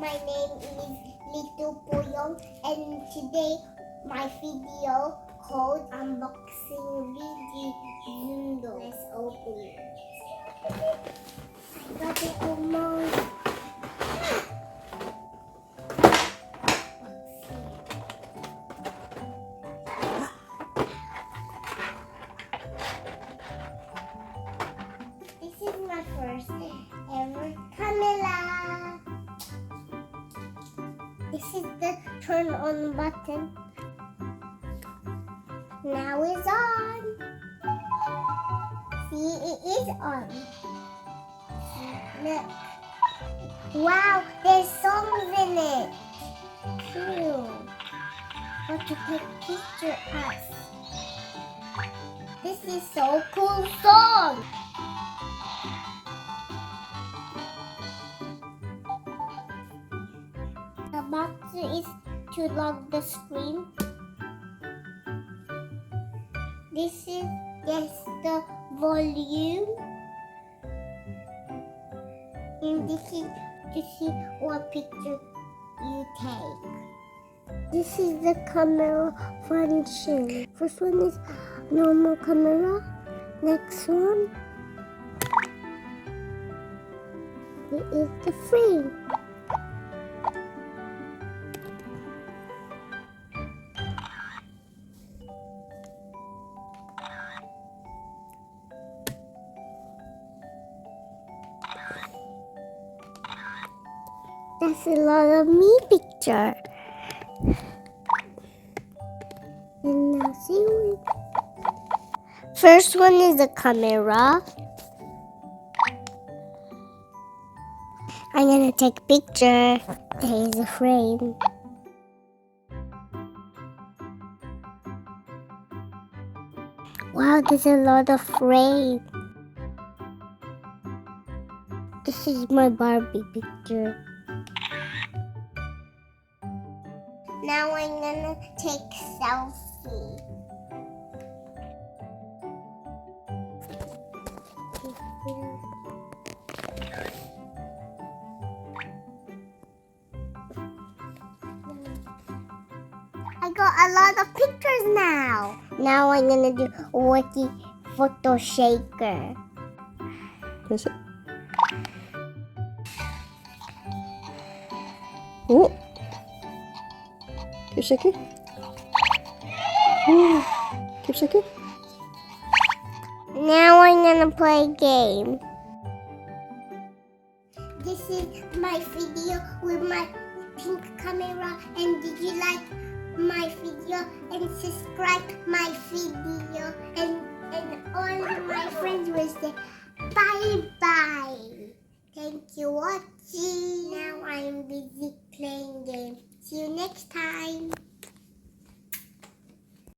my name is Little Poyon, and today my video called Unboxing Kidizoom. Let's open it. I got it almost. This is my first ever camera. This is the turn on button. Now it's on. See, it is on. Look. Wow, there's songs in it. Cool. What to take picture of. This is so cool song. The button is to lock the screen. This is just the volume. And this is to see what picture you take. This is the camera function. First one is normal camera. Next one is the frame. That's a lot of me picture. And now see what. First one is the camera. I'm gonna take a picture. Here's the frame. Wow, there's a lot of frame. This is my Barbie picture. Now I'm gonna take selfie. I got a lot of pictures now. Now I'm gonna do Wiki Photo Shaker. Is it? Oh. Keep shaking. Oh. Keep shaking. Now I'm gonna play a game. This is my video with my pink camera, and did you like my video and subscribe my video, and all my friends will say bye bye. Thank you for watching.